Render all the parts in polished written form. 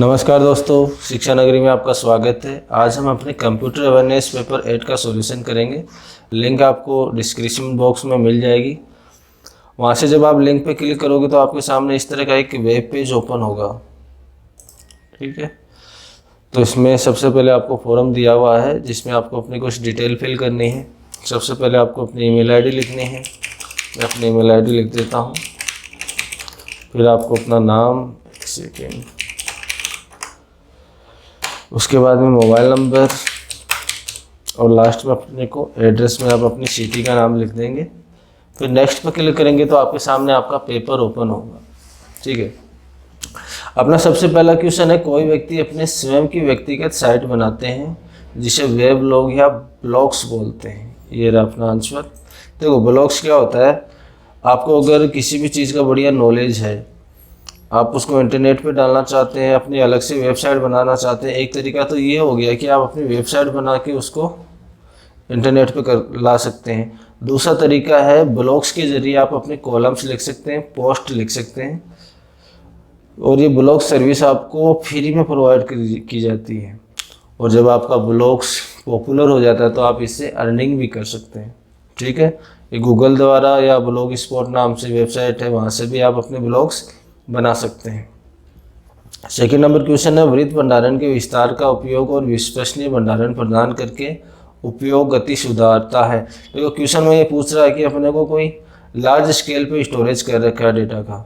नमस्कार दोस्तों, शिक्षा नगरी में आपका स्वागत है। आज हम अपने कंप्यूटर अवेयरनेस पेपर 8 का सॉल्यूशन करेंगे। लिंक आपको डिस्क्रिप्शन बॉक्स में मिल जाएगी। वहाँ से जब आप लिंक पे क्लिक करोगे तो आपके सामने इस तरह का एक वेब पेज ओपन होगा। ठीक है, तो इसमें सबसे पहले आपको फॉर्म दिया हुआ है जिसमें आपको अपनी कुछ डिटेल फिल करनी है। सबसे पहले आपको अपनी ईमेल आईडी लिखनी है। मैं अपनी ईमेल आईडी लिख देता हूँ। फिर आपको अपना नाम, एक सेकेंड, उसके बाद में मोबाइल नंबर और लास्ट में अपने को एड्रेस में आप अपनी सिटी का नाम लिख देंगे। फिर नेक्स्ट पर क्लिक करेंगे तो आपके सामने आपका पेपर ओपन होगा। ठीक है, अपना सबसे पहला क्वेश्चन है, कोई व्यक्ति अपने स्वयं की व्यक्तिगत साइट बनाते हैं जिसे वेब ब्लॉग या ब्लॉग्स बोलते हैं। ये रहा अपना आंसर। देखो, ब्लॉग्स क्या होता है, आपको अगर किसी भी चीज़ का बढ़िया नॉलेज है, आप उसको इंटरनेट पे डालना चाहते हैं, अपनी अलग से वेबसाइट बनाना चाहते हैं। एक तरीका तो ये हो गया कि आप अपनी वेबसाइट बना के उसको इंटरनेट पे ला सकते हैं। दूसरा तरीका है, ब्लॉग्स के ज़रिए आप अपने कॉलम्स लिख सकते हैं, पोस्ट लिख सकते हैं, और ये ब्लॉग सर्विस आपको फ्री में प्रोवाइड की जाती है। और जब आपका ब्लॉग्स पॉपुलर हो जाता है तो आप इससे अर्निंग भी कर सकते हैं। ठीक है, ये गूगल द्वारा या ब्लॉग स्पॉट नाम से वेबसाइट है, वहाँ से भी आप अपने ब्लॉग्स बना सकते हैं। सेकेंड नंबर क्वेश्चन है, वृत्त भंडारण के विस्तार का उपयोग और विश्वसनीय भंडारण प्रदान करके उपयोग गति सुधारता है। देखो, क्वेश्चन में ये पूछ रहा है कि अपने को कोई लार्ज स्केल पे स्टोरेज कर रखा है डेटा का।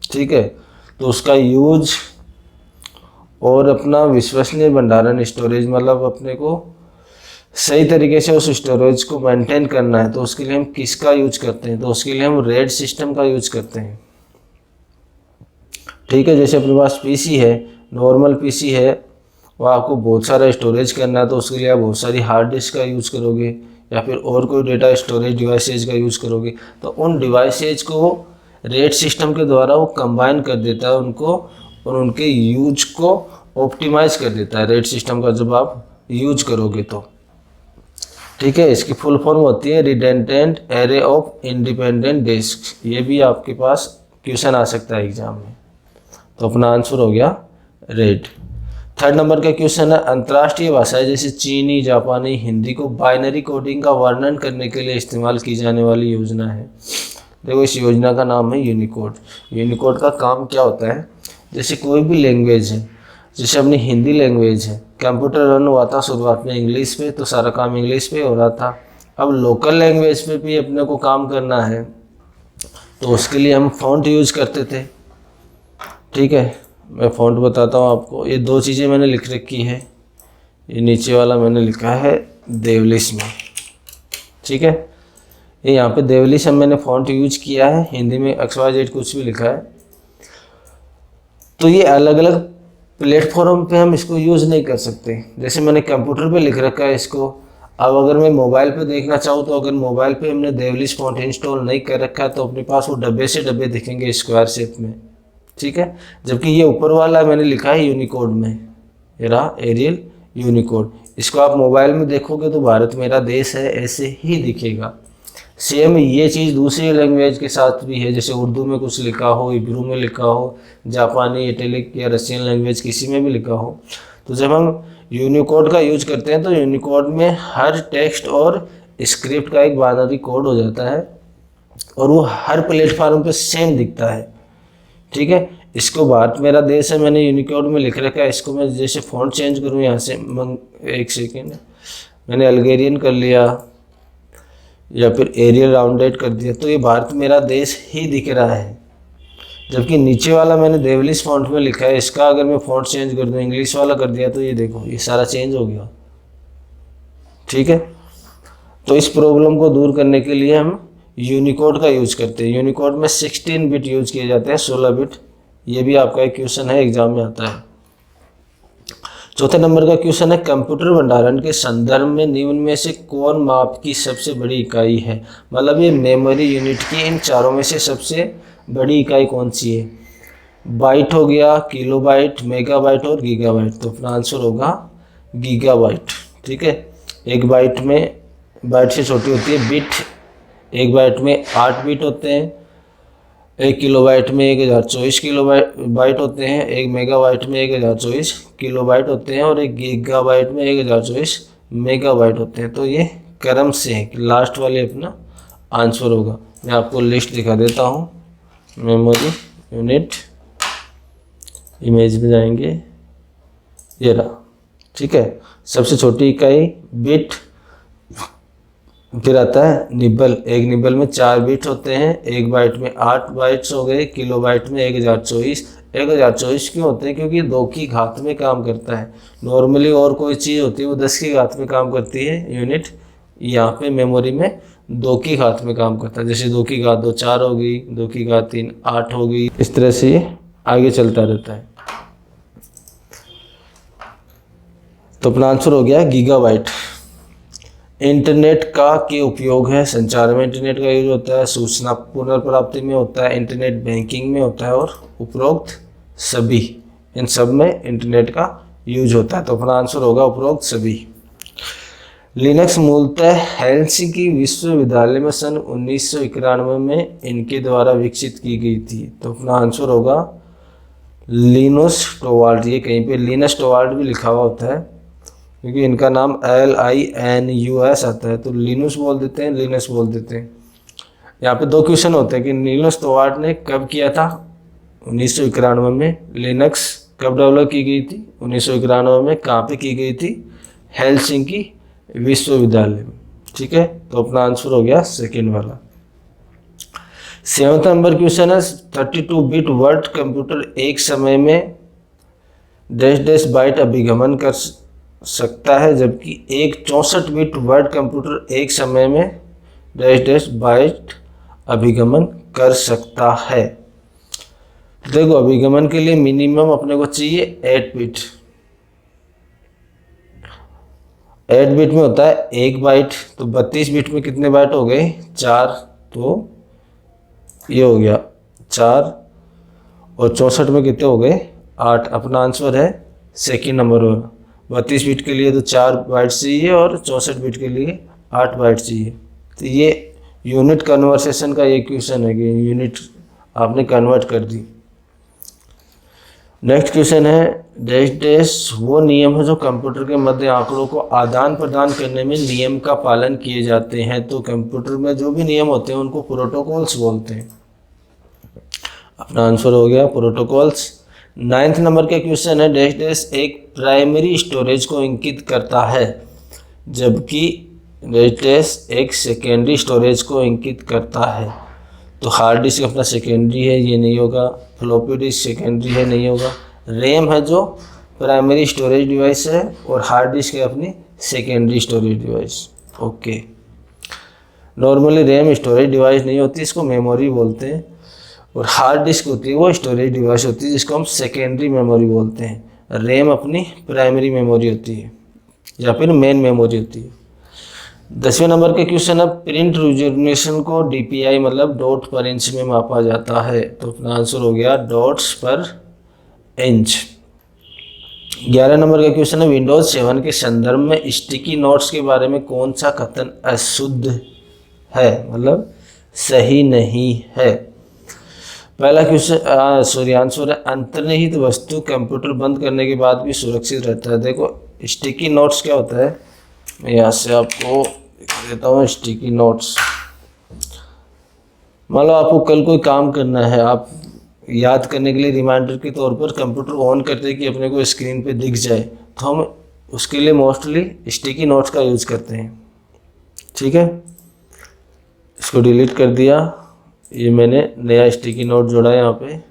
ठीक है, तो उसका यूज और अपना विश्वसनीय भंडारण स्टोरेज, मतलब अपने को सही तरीके से उस स्टोरेज को मेंटेन करना है, तो उसके लिए हम किसका यूज करते हैं? तो उसके लिए हम रेड सिस्टम का यूज करते हैं। ठीक है, जैसे अपने पास पीसी है, नॉर्मल पीसी है, वो आपको बहुत सारा स्टोरेज करना है तो उसके लिए आप बहुत सारी हार्ड डिस्क का यूज़ करोगे या फिर और कोई डेटा स्टोरेज डिवाइसेज का यूज़ करोगे। तो उन डिवाइसेज को रेड सिस्टम के द्वारा वो कंबाइन कर देता है उनको, और उनके यूज को ऑप्टिमाइज कर देता है रेड सिस्टम का जब आप यूज करोगे तो। ठीक है, इसकी फुल फॉर्म होती है redundant array of independent disk. ये भी आपके पास क्वेश्चन आ सकता है एग्जाम में। तो अपना आंसर हो गया रेड। थर्ड नंबर का क्वेश्चन है, अंतर्राष्ट्रीय भाषाएं जैसे चीनी, जापानी, हिंदी को बाइनरी कोडिंग का वर्णन करने के लिए इस्तेमाल की जाने वाली योजना है। देखो, इस योजना का नाम है यूनिकोड। यूनिकोड का काम क्या होता है, जैसे कोई भी लैंग्वेज है, जैसे अपनी हिंदी लैंग्वेज है, कंप्यूटर रन हुआ था शुरुआत में इंग्लिश पे, तो सारा काम इंग्लिश पे हो रहा था। अब लोकल लैंग्वेज पे भी अपने को काम करना है तो उसके लिए हम फॉन्ट यूज करते थे। ठीक है, मैं फ़ॉन्ट बताता हूँ आपको। ये दो चीज़ें मैंने लिख रखी है। ये नीचे वाला मैंने लिखा है देवलिश में। ठीक है, ये यहाँ पे देवलिश मैंने फ़ॉन्ट यूज किया है। हिंदी में XYZ कुछ भी लिखा है। तो ये अलग अलग प्लेटफॉर्म पे हम इसको यूज़ नहीं कर सकते। जैसे मैंने कंप्यूटर पे लिख रखा है इसको, अब अगर मैं मोबाइल पे देखना चाहूँ तो अगर मोबाइल पे हमने देवलिश फ़ॉन्ट इंस्टॉल नहीं कर रखा है तो अपने पास वो डब्बे से डब्बे दिखेंगे स्क्वायर शेप में। ठीक है, जबकि ये ऊपर वाला मैंने लिखा है यूनिकोड में, ये रहा एरियल यूनिकोड। इसको आप मोबाइल में देखोगे तो भारत मेरा देश है ऐसे ही दिखेगा। सेम ये चीज़ दूसरी लैंग्वेज के साथ भी है, जैसे उर्दू में कुछ लिखा हो, हिब्रू में लिखा हो, जापानी, इटैलिक या रशियन लैंग्वेज किसी में भी लिखा हो। तो जब हम यूनिकोड का यूज करते हैं तो यूनिकोड में हर टेक्स्ट और स्क्रिप्ट का एक बाइनरी कोड हो जाता है और वो हर प्लेटफार्म पे सेम दिखता है। ठीक है, इसको भारत मेरा देश है मैंने यूनिकोड में लिख रखा है। इसको मैं जैसे फ़ॉन्ट चेंज करूँ यहाँ से, एक सेकेंड, मैंने अल्गेरियन कर लिया या फिर एरियल राउंडेड कर दिया, तो ये भारत मेरा देश ही दिख रहा है। जबकि नीचे वाला मैंने देवलिश फ़ॉन्ट में लिखा है, इसका अगर मैं फ़ॉन्ट चेंज कर दूँ, इंग्लिश वाला कर दिया, तो ये देखो ये सारा चेंज हो गया। ठीक है, तो इस प्रॉब्लम को दूर करने के लिए हम यूनिकोड का यूज करते हैं। यूनिकोड में 16 बिट यूज किए जाते हैं, 16 बिट। ये भी आपका एक क्वेश्चन है, एग्जाम में आता है। चौथे नंबर का क्वेश्चन है, कंप्यूटर भंडारण के संदर्भ में निम्न में से कौन माप की सबसे बड़ी इकाई है? मतलब ये मेमोरी यूनिट की इन चारों में से सबसे बड़ी इकाई कौन सी है? बाइट हो गया, किलोबाइट, मेगाबाइट और गीगाबाइट। तो अपना आंसर होगा गीगाबाइट। ठीक है, एक बाइट में, बाइट से छोटी होती है बिट, एक बाइट में 8 बिट होते हैं, 1 किलोबाइट में 1024 किलोबाइट होते हैं, 1 मेगाबाइट में 1024 किलोबाइट होते हैं और 1 गीगाबाइट में 1024 मेगाबाइट होते हैं। तो ये क्रम से है कि लास्ट वाले अपना आंसर होगा। मैं आपको लिस्ट दिखा देता हूँ। मेमोरी यूनिट, इमेज में जाएंगे, ये रहा, ठीक है। सबसे छोटी इकाई बिट, फिर आता है निबल। एक निबल में 4 बिट होते हैं, 1 बाइट में 8 बाइट्स हो गए, किलोबाइट में 1024 क्यों होते हैं? क्योंकि 2 की घात में काम करता है। नॉर्मली और कोई चीज़ होती है वो 10 की घात में काम करती है यूनिट, यहाँ पे मेमोरी में 2 की घात में काम करता है। जैसे 2 की घात 2 4 हो गई, 2 की घात 3 8 हो गई, इस तरह से ये आगे चलता रहता है। तो अपना आंसर हो गया गीगाबाइट। इंटरनेट का के उपयोग है, संचार में इंटरनेट का यूज होता है, सूचना पुनर्प्राप्ति में होता है, इंटरनेट बैंकिंग में होता है और उपरोक्त सभी, इन सब में इंटरनेट का यूज होता है। तो अपना आंसर होगा उपरोक्त सभी। लिनक्स मूलतः हेलसिंकी विश्वविद्यालय में सन 1991 में इनके द्वारा विकसित की गई थी। तो अपना आंसर होगा लिनुस टोवाल्ड। ये कहीं पे लिनस टोवाल्ड भी लिखा हुआ होता है क्योंकि इनका नाम LINUS आता है, तो लिनुस बोल देते हैं, लिनस बोल देते हैं। यहाँ पे 2 क्वेश्चन होते हैं कि लिनुस टोवाल्ड ने कब किया था, 1991 में। लिनक्स कब डेवलप की गई थी, 1991 में। कहाँ पे की गई थी, हेलसिंकी विश्वविद्यालय में, ठीक है। तो अपना आंसर हो गया सेकेंड वाला। 7वां नंबर क्वेश्चन है 32 बिट वर्ड कंप्यूटर एक समय में डैश बाइट अभिगमन कर सकता है, जबकि एक 64 बिट वर्ड कंप्यूटर एक समय में डैश बाइट अभिगमन कर सकता है। देखो, अभिगमन के लिए मिनिमम अपने को चाहिए 8 बिट। 8 बिट में होता है 1 बाइट, तो 32 बिट में कितने बाइट हो गए, 4। तो ये हो गया 4 और 64 में कितने हो गए, 8। अपना आंसर है सेकेंड नंबर वाला। 32 बिट के लिए तो 4 बाइट चाहिए और 64 बिट के लिए 8 बाइट चाहिए। तो ये यूनिट कन्वर्सेशन का ये क्वेश्चन है कि यूनिट आपने कन्वर्ट कर दी। नेक्स्ट क्वेश्चन है डैश वो नियम है जो कंप्यूटर के मध्य आंकड़ों को आदान प्रदान करने में नियम का पालन किए जाते हैं। तो कंप्यूटर में जो भी नियम होते हैं उनको प्रोटोकॉल्स बोलते हैं। अपना आंसर हो गया प्रोटोकॉल्स। 9th नंबर का क्वेश्चन है डैश एक प्राइमरी स्टोरेज को इंगित करता है, जबकि डैश एक सेकेंडरी स्टोरेज को इंगित करता है। तो हार्ड डिस्क अपना सेकेंडरी है, ये नहीं होगा। फ्लॉपी डिस्क सेकेंडरी है, नहीं होगा। रैम है जो प्राइमरी स्टोरेज डिवाइस है और हार्ड डिस्क है अपनी secondary storage device. Okay, normally RAM storage device नहीं होती, इसको मेमोरी बोलते हैं। और हार्ड डिस्क होती है वो स्टोरेज डिवाइस होती है जिसको हम सेकेंडरी मेमोरी बोलते हैं। रैम अपनी प्राइमरी मेमोरी होती है या फिर मेन मेमोरी होती है। 10वें नंबर के क्वेश्चन है प्रिंट रेजोल्यूशन को DPI मतलब डॉट पर इंच में मापा जाता है। तो अपना आंसर हो गया डॉट्स पर इंच। 11 नंबर का क्वेश्चन है विंडोज 7 के संदर्भ में स्टिकी नोट्स के बारे में कौन सा कथन अशुद्ध है, मतलब सही नहीं है। पहला क्वेश्चन आंसर है अंतर्निहित वस्तु कंप्यूटर बंद करने के बाद भी सुरक्षित रहता है। देखो, स्टिकी नोट्स क्या होता है, मैं यहाँ से आपको दिखा देता हूँ। स्टिकी नोट्स, मान लो आपको कल कोई काम करना है, आप याद करने के लिए रिमाइंडर के तौर पर कंप्यूटर ऑन करते हैं कि अपने को स्क्रीन पे दिख जाए, तो हम उसके लिए मोस्टली स्टिकी नोट्स का यूज़ करते हैं, ठीक है। इसको डिलीट कर दिया, ये मैंने नया स्टिकी नोट जोड़ा है।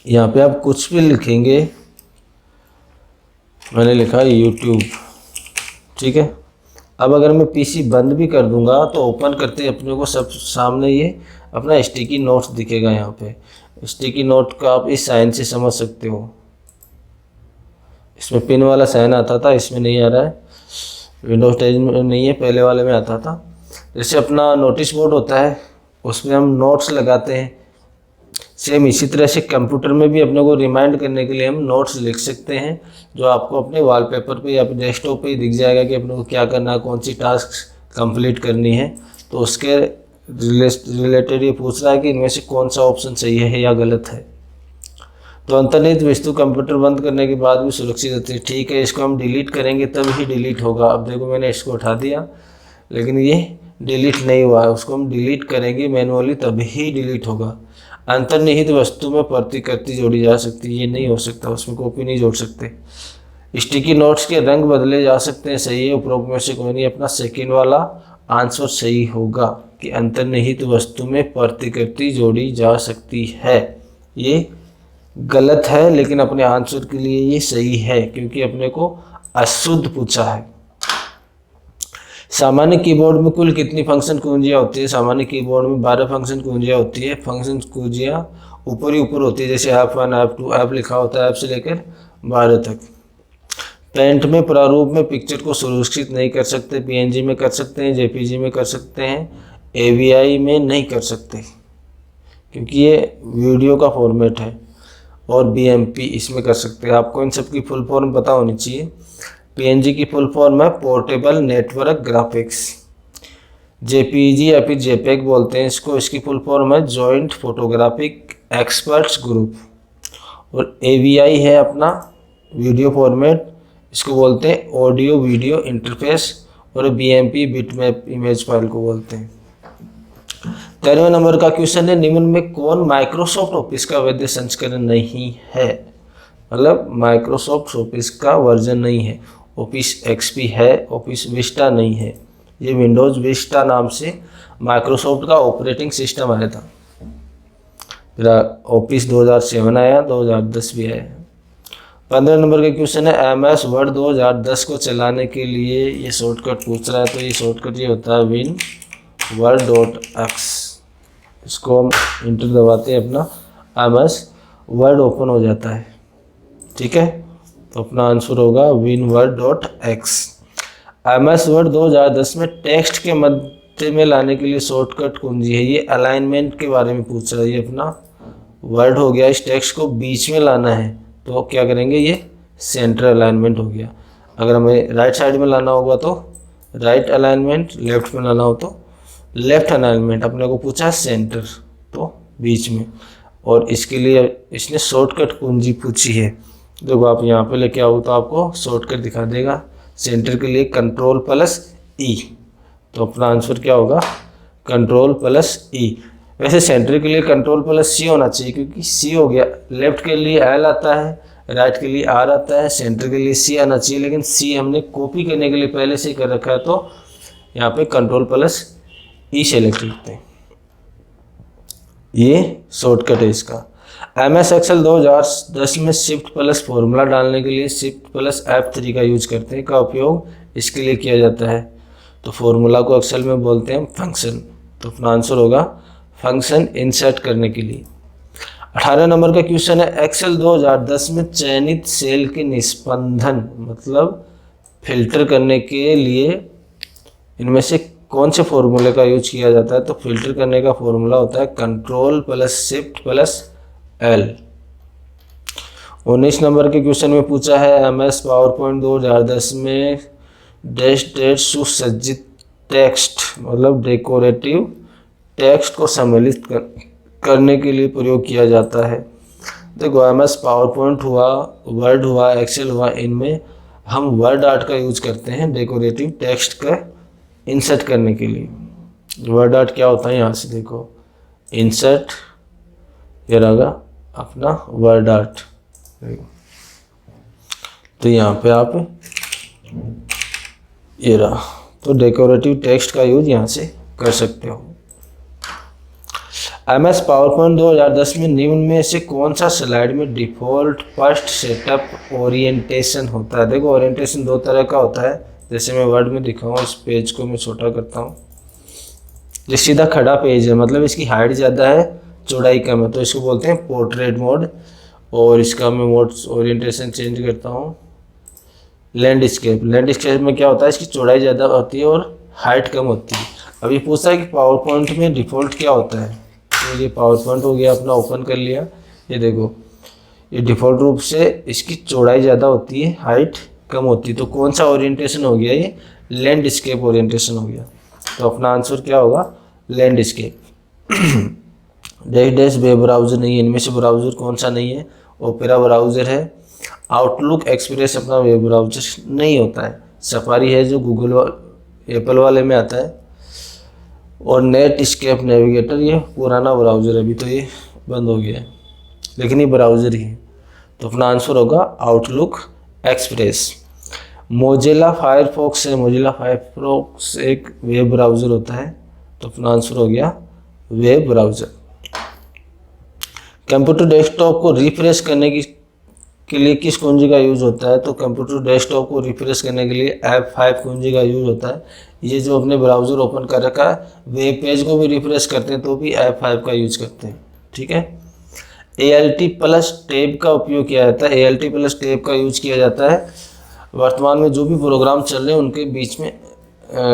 यहाँ पे आप कुछ भी लिखेंगे, मैंने लिखा YouTube, ठीक है। अब अगर मैं PC बंद भी कर दूंगा तो ओपन करते अपने को सब सामने ये अपना स्टिकी नोट्स दिखेगा। यहाँ पे स्टिकी नोट का आप इस साइन से समझ सकते हो। इसमें पिन वाला साइन आता था, इसमें नहीं आ रहा है। विंडोज 10 में नहीं है, पहले वाले में आता था। जैसे अपना नोटिस बोर्ड होता है उसमें हम नोट्स लगाते हैं, सेम इसी तरह से कंप्यूटर में भी अपने को रिमाइंड करने के लिए हम नोट्स लिख सकते हैं, जो आपको अपने वॉलपेपर पे या फिर डेस्कटॉप पे ही दिख जाएगा कि अपने को क्या करना है, कौन सी टास्क कंप्लीट करनी है। तो उसके रिलेटेड ये पूछ रहा है कि इनमें से कौन सा ऑप्शन सही है या गलत है। तो अंतर्निहित वस्तु कंप्यूटर बंद करने के बाद भी सुरक्षित होती है। ठीक है, इसको हम डिलीट करेंगे तब ही डिलीट होगा। अब देखो मैंने इसको उठा दिया लेकिन ये डिलीट नहीं हुआ है, उसको हम डिलीट करेंगे मैनुअली तभी डिलीट होगा। अंतर्निहित वस्तु में प्रतिकृति जोड़ी जा सकती है, ये नहीं हो सकता, उसमें कॉपी नहीं जोड़ सकते। स्टिकी नोट्स के रंग बदले जा सकते हैं, सही है। उपरोक्त में से कोई नहीं, अपना सेकंड वाला आंसर सही होगा कि अंतर्निहित वस्तु में प्रतिकृति जोड़ी जा सकती है। ये गलत है लेकिन अपने आंसर के लिए ये सही है क्योंकि अपने को अशुद्ध पूछा है। सामान्य कीबोर्ड में कुल कितनी फंक्शन कुंजियाँ होती है? सामान्य कीबोर्ड में 12 फंक्शन कुंजियाँ होती है। फंक्शन कुंजियाँ ऊपर ही ऊपर होती है, जैसे F1 F2 F लिखा होता है, F से लेकर 12 तक। पेंट में प्रारूप में पिक्चर को सुरक्षित नहीं कर सकते, PNG में कर सकते हैं, JPG में कर सकते हैं, AVI में नहीं कर सकते क्योंकि ये वीडियो का फॉर्मेट है, और BMP इसमें कर सकते हैं। आपको इन सब की फुल फॉर्म पता होनी चाहिए। PNG की फुल फॉर्म है पोर्टेबल नेटवर्क ग्राफिक्स। JPG या फिर JPEG बोलते हैं इसको, इसकी फुल फॉर्म है जॉइंट फोटोग्राफिक एक्सपर्ट्स ग्रुप। और AVI है अपना वीडियो फॉर्मेट, इसको बोलते हैं ऑडियो वीडियो इंटरफेस। और BMP बिटमैप इमेज फाइल को बोलते हैं। 13वें नंबर का क्वेश्चन है, निम्न में कौन माइक्रोसॉफ्ट ऑफिस का वैध संस्करण नहीं है? मतलब माइक्रोसॉफ्ट ऑफिस का वर्जन नहीं है। ऑफिस XP है, ऑफिस विस्टा नहीं है। ये विंडोज विस्टा नाम से माइक्रोसॉफ्ट का ऑपरेटिंग सिस्टम आया था। फिर ऑफिस 2007 आया, 2010 भी आया। 15 नंबर का क्वेश्चन है, MS वर्ड 2010 को चलाने के लिए ये शॉर्टकट पूछ रहा है। तो ये शॉर्टकट ये होता है WinWord.x। इसको हम इंटर दबाते हैं, अपना MS वर्ड ओपन हो जाता है। ठीक है, तो अपना आंसर होगा WinWord.x। MS वर्ड 2010 में टेक्स्ट के मध्य में लाने के लिए शॉर्टकट कुंजी है। ये अलाइनमेंट के बारे में पूछ रहा है। ये अपना वर्ड हो गया, इस टेक्स्ट को बीच में लाना है तो क्या करेंगे, ये सेंटर अलाइनमेंट हो गया। अगर हमें राइट साइड में लाना होगा तो राइट अलाइनमेंट, लेफ्ट में लाना हो तो लेफ्ट अलाइनमेंट। अपने को पूछा सेंटर, तो बीच में। और इसके लिए इसने शॉर्टकट कुंजी पूछी है। देखो आप यहाँ पे लेके आओ तो आपको शॉर्टकट दिखा देगा। सेंटर के लिए Ctrl+E, तो अपना आंसर क्या होगा, Ctrl+E। वैसे सेंटर के लिए Ctrl+C होना चाहिए क्योंकि C हो गया। लेफ्ट के लिए L आता है, राइट के लिए R आता है, सेंटर के लिए C आना चाहिए, लेकिन C हमने कॉपी करने के लिए पहले से कर रखा है तो यहाँ पे Ctrl+E सेलेक्ट करते हैं। ये शॉर्टकट है इसका। MS Excel 2010 में Shift+ फॉर्मूला डालने के लिए Shift+F3 का यूज करते हैं। का उपयोग इसके लिए किया जाता है तो फॉर्मूला को एक्सेल में बोलते हैं फंक्शन। तो अपना आंसर होगा फंक्शन इंसर्ट करने के लिए। 18 नंबर का क्वेश्चन है, एक्सेल 2010 में चयनित सेल के निष्पंदन मतलब फिल्टर करने के लिए इनमें से कौन से फॉर्मूले का यूज किया जाता है? तो फिल्टर करने का फॉर्मूला होता है Ctrl+Shift+L। 19 नंबर के क्वेश्चन में पूछा है, MS PowerPoint 2010 में डेट सुसज्जित टेक्स्ट मतलब डेकोरेटिव टेक्स्ट को सम्मिलित करने के लिए प्रयोग किया जाता है। देखो MS PowerPoint हुआ, वर्ड हुआ, एक्सेल हुआ, इनमें हम वर्ड आर्ट का यूज करते हैं डेकोरेटिव टेक्स्ट का इंसर्ट करने के लिए। वर्ड आर्ट क्या होता है, यहाँ से देखो इंसर्ट, ये रहा अपना वर्ड आर्ट। तो यहाँ पे आप ये रहा, तो डेकोरेटिव टेक्स्ट का यूज यहाँ से कर सकते हो। MS PowerPoint 2010 में निम्न में से कौन सा स्लाइड में डिफ़ॉल्ट फर्स्ट सेटअप ओरिएंटेशन होता है? देखो ओरिएंटेशन दो तरह का होता है, जैसे मैं वर्ड में दिखाऊँ। इस पेज को मैं छोटा करता हूँ। ये सीधा खड़ा पेज है, मतलब इसकी हाइट ज़्यादा है, चौड़ाई कम है, तो इसको बोलते हैं पोर्ट्रेट मोड। और इसका मैं मोड ओरिएंटेशन चेंज करता हूँ लैंडस्केप। लैंडस्केप में क्या होता है, इसकी चौड़ाई ज़्यादा होती है और हाइट कम होती है। अभी पूछा है कि पावर पॉइंट में डिफ़ॉल्ट क्या होता है, तो ये पावर पॉइंट हो गया, अपना ओपन कर लिया। ये देखो ये डिफ़ॉल्ट रूप से इसकी चौड़ाई ज़्यादा होती है, हाइट कम होती है। तो कौन सा ओरिएंटेशन हो गया, ये लैंडस्केप ओरिएंटेशन हो गया। तो अपना आंसर क्या होगा, landscape. Dash dash web browser नहीं है, इनमें से ब्राउज़र कौन सा नहीं है? ओपेरा ब्राउज़र है। आउटलुक एक्सप्रेस अपना वेब ब्राउज़र नहीं होता है। सफारी है जो गूगल एप्पल वाले में आता है। और नेटस्केप नेविगेटर ये पुराना ब्राउज़र है, अभी तो ये बंद हो गया है, लेकिन ये ब्राउज़र ही है। तो अपना आंसर होगा आउटलुक एक्सप्रेस। मोजिला फायरफॉक्स है, मोजिला फायरफॉक्स एक वेब ब्राउज़र होता है, तो अपना आंसर हो गया वेब ब्राउज़र। कंप्यूटर डेस्कटॉप को रिफ्रेश करने के लिए किस कुंजी का यूज़ होता है? तो कंप्यूटर डेस्कटॉप को रिफ्रेश करने के लिए F5 कुंजी का यूज़ होता है। ये जो अपने ब्राउज़र ओपन कर रखा है, वेब पेज को भी रिफ्रेश करते हैं तो भी F5 का यूज़ करते हैं, ठीक है। ALT प्लस टैब का उपयोग किया जाता है। ALT प्लस टैब का यूज़ किया जाता है वर्तमान में जो भी प्रोग्राम चल रहे हैं उनके बीच में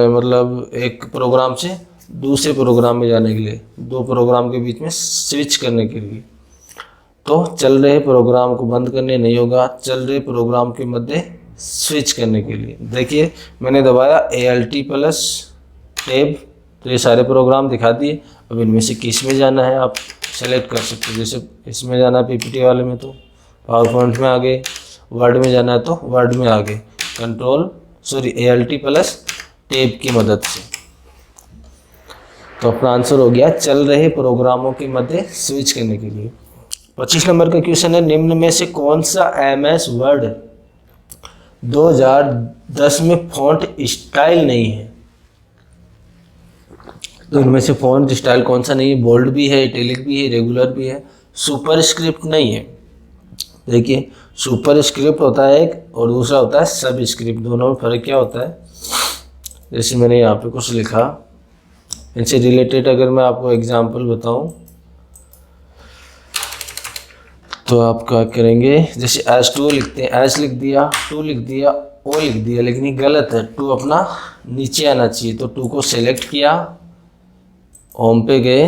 मतलब एक प्रोग्राम से दूसरे प्रोग्राम में जाने के लिए, दो प्रोग्राम के बीच में स्विच करने के लिए। तो चल रहे प्रोग्राम को बंद करने नहीं होगा, चल रहे प्रोग्राम के मध्य स्विच करने के लिए। देखिए मैंने दबाया ALT प्लस टैब, तो ये सारे प्रोग्राम दिखा दिए। अब इनमें से किस में जाना है आप सेलेक्ट कर सकते हो। जैसे इसमें जाना है PPT वाले में तो पावर पॉइंट में आ गए, वर्ड में जाना है तो वर्ड में आ गए, ALT प्लस टैब की मदद से। तो अपना आंसर हो गया चल रहे प्रोग्रामों के मध्य स्विच करने के लिए। 25 नंबर का क्वेश्चन है, निम्न में से कौन सा MS वर्ड 2010 में फॉन्ट स्टाइल नहीं है? तो इनमें से फॉन्ट स्टाइल कौन सा नहीं है? बोल्ड भी है, इटैलिक भी है, रेगुलर भी है, सुपरस्क्रिप्ट नहीं है। देखिए सुपरस्क्रिप्ट होता है एक और दूसरा होता है सबस्क्रिप्ट। दोनों में फर्क क्या होता है? जैसे मैंने यहाँ पे कुछ लिखा, इनसे रिलेटेड अगर मैं आपको एग्जांपल बताऊं तो आप क्या करेंगे? जैसे H2O लिखते हैं, H लिख दिया, 2 लिख दिया, O लिख दिया, लेकिन ये गलत है। 2 अपना नीचे आना चाहिए। तो 2 को सेलेक्ट किया, होम पे गए,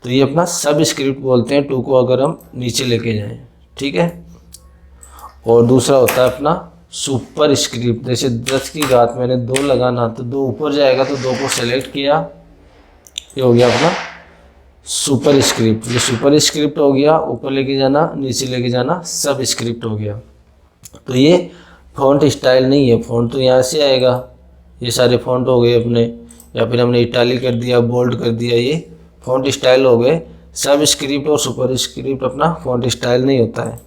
तो ये अपना सब स्क्रिप्ट बोलते हैं 2 को अगर हम नीचे लेके जाएं, ठीक है। और दूसरा होता है अपना सुपर स्क्रिप्ट। जैसे 10 की घात मैंने 2 लगाना, तो 2 ऊपर जाएगा, तो 2 को सेलेक्ट किया, ये हो गया अपना सुपर स्क्रिप्ट। ये सुपर स्क्रिप्ट हो गया, ऊपर लेके जाना, नीचे लेके जाना सब स्क्रिप्ट हो गया। तो ये फॉन्ट स्टाइल नहीं है, फॉन्ट तो यहाँ से आएगा, ये सारे फॉन्ट हो गए अपने, या फिर हमने इटालिक कर दिया, बोल्ड कर दिया, ये फॉन्ट स्टाइल हो गए। सब स्क्रिप्ट और सुपर स्क्रिप्ट अपना फॉन्ट स्टाइल नहीं होता है।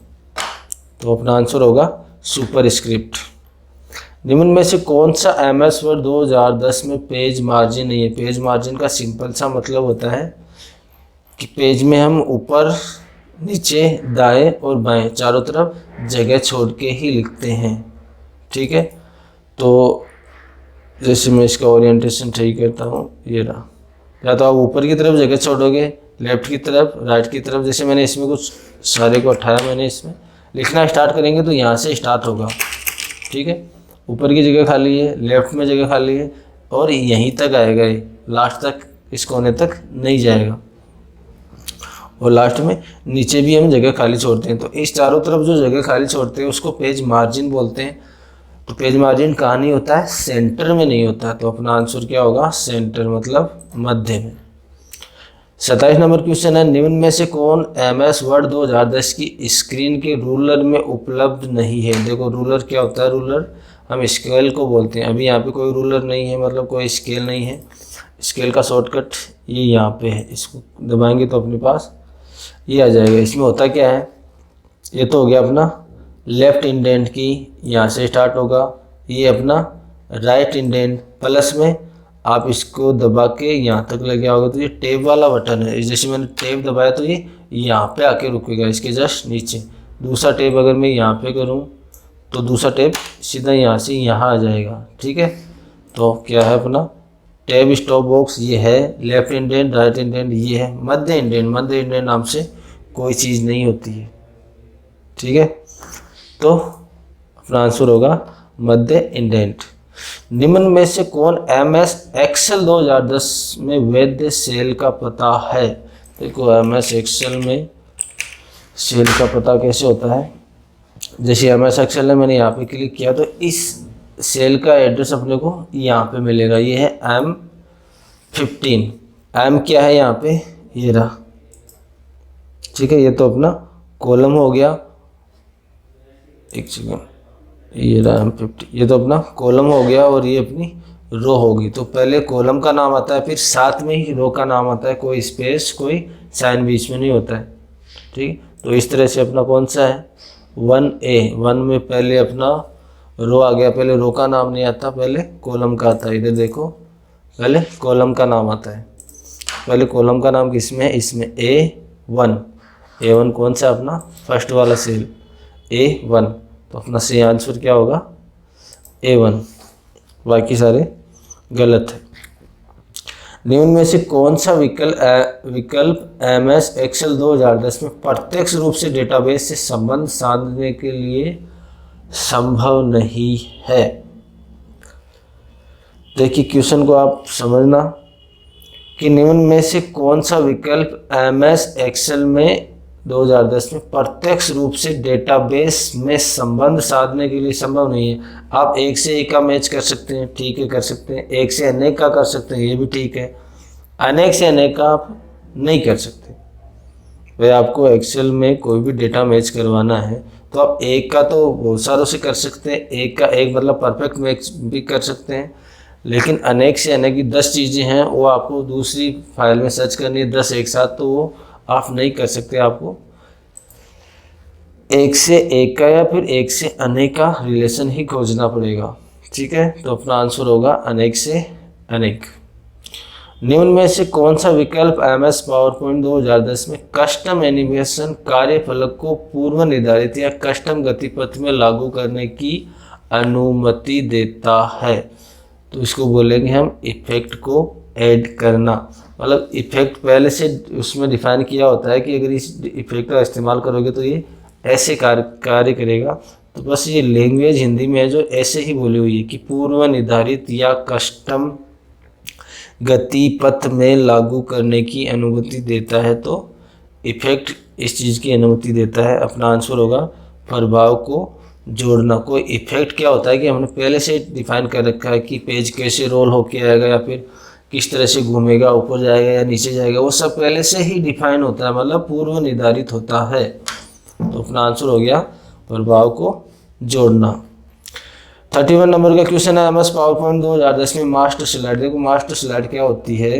तो अपना आंसर होगा सुपर स्क्रिप्ट। निम्न में से कौन सा MS वर्ड 2010 में पेज मार्जिन नहीं है? पेज मार्जिन का सिंपल सा मतलब होता है कि पेज में हम ऊपर, नीचे, दाएं और बाएं चारों तरफ जगह छोड़ के ही लिखते हैं, ठीक है। तो जैसे मैं इसका ओरिएंटेशन सही करता हूँ, ये रहा। या तो आप ऊपर की तरफ जगह छोड़ोगे, लेफ्ट की तरफ, राइट की तरफ। जैसे मैंने इसमें कुछ सारे को उठाया, मैंने इसमें लिखना स्टार्ट करेंगे तो यहाँ से स्टार्ट होगा, ठीक है। ऊपर की जगह खाली है, लेफ्ट में जगह खाली है, और यहीं तक आएगा, ये लास्ट तक, इस कोने तक नहीं जाएगा। और लास्ट में नीचे भी हम जगह खाली छोड़ते हैं। तो इस चारों तरफ जो जगह खाली छोड़ते हैं उसको पेज मार्जिन बोलते हैं। तो पेज मार्जिन कहाँ नहीं होता है? सेंटर में नहीं होता है। तो अपना आंसर क्या होगा? सेंटर, मतलब मध्य में। 27 नंबर क्वेश्चन है, निम्न में से कौन MS वर्ड 2010 की स्क्रीन के रूलर में उपलब्ध नहीं है? देखो रूलर क्या होता है? रूलर हम स्केल को बोलते हैं। अभी यहाँ पे कोई रूलर नहीं है, मतलब कोई स्केल नहीं है। स्केल का शॉर्टकट ये यहाँ पे है, इसको दबाएंगे तो अपने पास ये आ जाएगा। इसमें होता क्या है? ये तो हो गया अपना लेफ्ट इंडेंट की, यहाँ से स्टार्ट होगा। ये अपना राइट इंडेंट, प्लस में आप इसको दबा के यहाँ तक लगे आओगे तो ये टैब वाला बटन है। जैसे मैंने टैब दबाया तो ये यहाँ पे आके रुकेगा, इसके जस्ट नीचे। दूसरा टैब अगर मैं यहाँ पे करूँ तो दूसरा टैब सीधा यहाँ से यहाँ आ जाएगा, ठीक है। तो क्या है अपना टैब स्टॉप बॉक्स, ये है लेफ्ट इंडेंट, राइट इंडेंट ये है, मध्य इंडेंट। मध्य इंडेंट नाम से कोई चीज़ नहीं होती है, ठीक है। तो अपना आंसर होगा मध्य इंडेंट। निम्न में से कौन MS एक्सेल 2010 में वैध सेल का पता है? देखो MS एक्सेल में सेल का पता कैसे होता है? जैसे MS एक्सेल में मैंने यहाँ पे क्लिक किया तो इस सेल का एड्रेस अपने को यहाँ पे मिलेगा। ये है M15, एम क्या है यहाँ पे, ये रहा, ठीक है। ये तो अपना कॉलम हो गया, एक सेकेंड, ये रहा M50, ये तो अपना कॉलम हो गया और ये अपनी रो होगी। तो पहले कॉलम का नाम आता है, फिर साथ में ही रो का नाम आता है, कोई स्पेस कोई साइन बीच में नहीं होता है, ठीक। तो इस तरह से अपना कौन सा है 1A, 1 में पहले अपना रो आ गया, पहले रो का नाम नहीं आता, पहले कॉलम का आता है। इधर देखो, पहले कॉलम का नाम आता है, पहले कॉलम का नाम किसमें है, इसमें A1, A1 कौन सा अपना फर्स्ट वाला सेल A1, तो अपना सही आंसर क्या होगा A1, बाकी सारे गलत है। निम्न में से कौन सा विकल्प MS Excel 2010 में प्रत्यक्ष रूप से डेटाबेस से संबंध साधने के लिए संभव नहीं है। देखिए क्वेश्चन को आप समझना कि निम्न में से कौन सा विकल्प MS Excel में 2010 में प्रत्यक्ष रूप से डेटाबेस में संबंध साधने के लिए संभव नहीं है। आप एक से एक का मैच कर सकते हैं, ठीक है, कर सकते हैं, एक से अनेक का कर सकते हैं, ये भी ठीक है, अनेक से अनेक का आप नहीं कर सकते। भाई आपको एक्सेल में कोई भी डेटा मैच करवाना है तो आप एक का तो बहुत सारों से कर सकते हैं, एक का एक मतलब परफेक्ट मैच भी कर सकते हैं, लेकिन अनेक से अनेक की 10 चीज़ें हैं, वो आपको दूसरी फाइल में सर्च करनी है 10 एक साथ, तो वो आप नहीं कर सकते। आपको एक से एक का या फिर एक से अनेक का रिलेशन ही खोजना पड़ेगा, ठीक है। तो अपना आंसर होगा अनेक से अनेक। निम्न में से कौन सा विकल्प MS पावरपॉइंट 2010 में कस्टम एनिमेशन कार्यफलक को पूर्व निर्धारित या कस्टम गतिपथ में लागू करने की अनुमति देता है। तो इसको बोलेंगे हम इफेक्ट को ऐड करना, मतलब इफेक्ट पहले से उसमें डिफाइन किया होता है कि अगर इस इफेक्ट का इस्तेमाल करोगे तो ये ऐसे कार्य करेगा। तो बस ये लैंग्वेज हिंदी में है जो ऐसे ही बोली हुई है कि पूर्व निर्धारित या कस्टम गतिपथ में लागू करने की अनुमति देता है, तो इफेक्ट इस चीज़ की अनुमति देता है। अपना आंसर होगा प्रभाव को जोड़ना। कोई इफेक्ट क्या होता है कि हमने पहले से डिफाइन कर रखा है कि पेज कैसे रोल होके आएगा या फिर किस तरह से घूमेगा, ऊपर जाएगा या नीचे जाएगा, वो सब पहले से ही डिफाइन होता है, मतलब पूर्व निर्धारित होता है। तो अपना आंसर हो गया प्रभाव को जोड़ना। 31 नंबर का क्वेश्चन है MS पावरपॉइंट 2010 में मास्टर स्लाइड। देखो मास्टर स्लाइड क्या होती है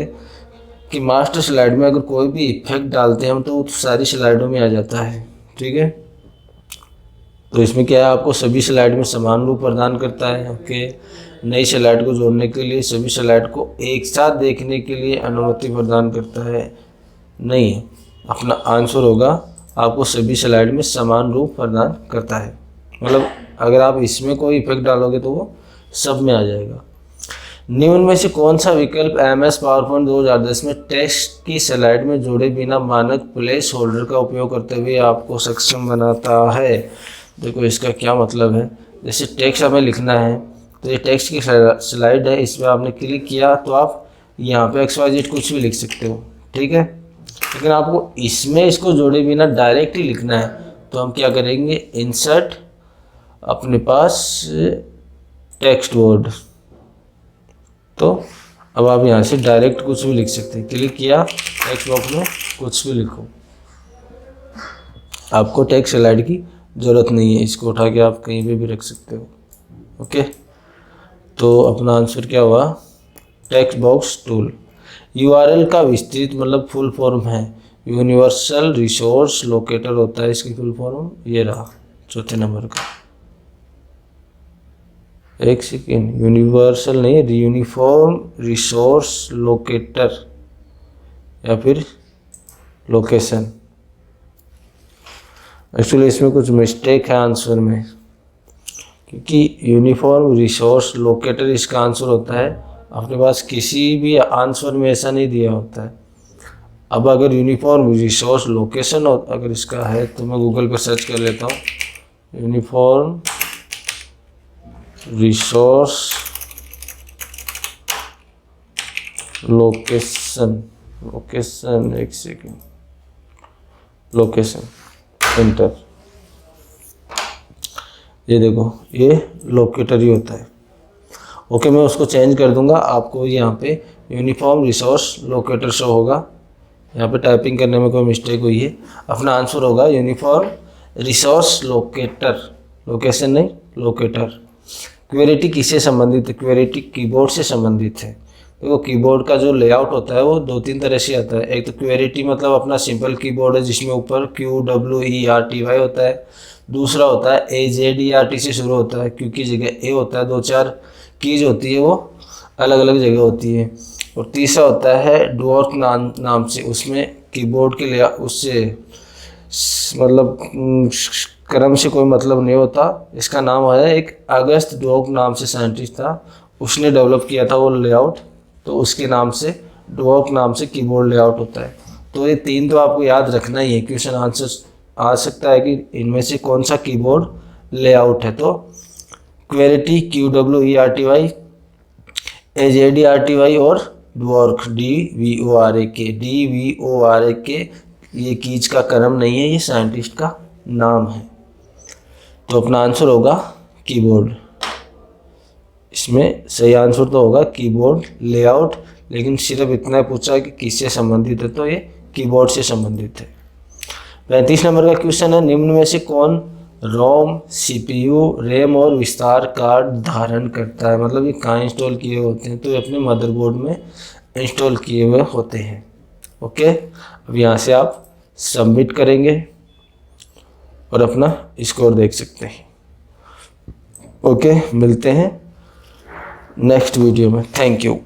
कि मास्टर स्लाइड में अगर कोई भी इफेक्ट डालते हैं हम तो सारी स्लाइडों में आ जाता है, ठीक है। तो इसमें क्या है, आपको सभी स्लाइड में समान रूप प्रदान करता है, आपके नई स्लाइड को जोड़ने के लिए, सभी स्लाइड को एक साथ देखने के लिए अनुमति प्रदान करता है नहीं। अपना आंसर होगा आपको सभी स्लाइड में समान रूप प्रदान करता है, मतलब अगर आप इसमें कोई इफेक्ट डालोगे तो वो सब में आ जाएगा। निम्न में से कौन सा विकल्प MS पावरपॉइंट 2010 में टेक्स्ट की स्लाइड में जोड़े बिना मानक प्लेस होल्डर का उपयोग करते हुए आपको सक्षम बनाता है। देखो इसका क्या मतलब है, जैसे टेक्स्ट हमें लिखना है तो ये टेक्स्ट की स्लाइड है, इसमें आपने क्लिक किया तो आप यहाँ पे XYZ कुछ भी लिख सकते हो, ठीक है। लेकिन आपको इसमें इसको जोड़े बिना डायरेक्ट ही लिखना है तो हम क्या करेंगे, इंसर्ट अपने पास टेक्स्ट वर्ड, तो अब आप यहाँ से डायरेक्ट कुछ भी लिख सकते हैं। क्लिक किया टेक्स्ट बॉक्स में कुछ भी लिखो, आपको टेक्स्ट स्लाइड की ज़रूरत नहीं है, इसको उठा के आप कहीं पे भी रख सकते हो, ओके। तो अपना आंसर क्या हुआ, टेक्स्ट बॉक्स टूल। URL का विस्तृत मतलब फुल फॉर्म है यूनिवर्सल रिसोर्स लोकेटर होता है, इसकी फुल फॉर्म ये रहा चौथे नंबर का। एक सेकेंड, यूनिवर्सल नहीं, यूनिफॉर्म रिसोर्स लोकेटर या फिर लोकेशन। एक्चुअली इसमें कुछ मिस्टेक है आंसर में, क्योंकि यूनिफॉर्म रिसोर्स लोकेटर इसका आंसर होता है। अपने पास किसी भी आंसर में ऐसा नहीं दिया होता है। अब अगर यूनिफॉर्म रिसोर्स लोकेशन अगर इसका है तो मैं गूगल पर सर्च कर लेता हूँ, यूनिफॉर्म रिसोर्स लोकेशन, एक सेकेंड, लोकेशन एंटर। ये देखो ये लोकेटर ही होता है, ओके। मैं उसको चेंज कर दूंगा, आपको यहाँ पे यूनिफॉर्म रिसोर्स लोकेटर शो होगा। यहाँ पे टाइपिंग करने में कोई मिस्टेक हुई है। अपना आंसर होगा यूनिफॉर्म रिसोर्स लोकेटर, लोकेशन नहीं लोकेटर। क्वेरिटी किससे संबंधित है? क्वेरिटी कीबोर्ड से संबंधित है। देखो कीबोर्ड का जो लेआउट होता है वो 2-3 तरह से आता है। एक तो क्वेरिटी मतलब अपना सिंपल कीबोर्ड है जिसमें ऊपर QWERTY होता है। दूसरा होता है AZERT से शुरू होता है, क्यू की जगह ए होता है, 2-4 कीज होती है वो अलग अलग जगह होती है। और तीसरा होता है डुअर्क नाम से, उसमें कीबोर्ड के लिए उससे मतलब क्रम से कोई मतलब नहीं होता। इसका नाम है एक अगस्त डुअर्क नाम से साइंटिस्ट था, उसने डेवलप किया था वो लेआउट, तो उसके नाम से डुअर्क नाम से कीबोर्ड लेआउट होता है। तो ये 3 तो आपको याद रखना ही है, क्वेश्चन आंसर आ सकता है कि इनमें से कौन सा कीबोर्ड लेआउट है। तो क्वेरिटी QWERTY, AZERTY और डुअर्क DVORK। ये कीज का क्रम नहीं है, ये साइंटिस्ट का नाम है। तो अपना आंसर होगा कीबोर्ड। इसमें सही आंसर तो होगा कीबोर्ड लेआउट, लेकिन सिर्फ इतना पूछा कि किससे संबंधित है, तो ये कीबोर्ड से संबंधित है। 35 नंबर का क्वेश्चन है, निम्न में से कौन रोम, CPU, रैम और विस्तार कार्ड धारण करता है? मतलब ये कहाँ इंस्टॉल किए होते हैं? तो ये अपने मदरबोर्ड में इंस्टॉल किए हुए होते हैं। ओके, अब यहाँ से आप सबमिट करेंगे और अपना स्कोर देख सकते हैं। ओके, मिलते हैं नेक्स्ट वीडियो में। Thank you.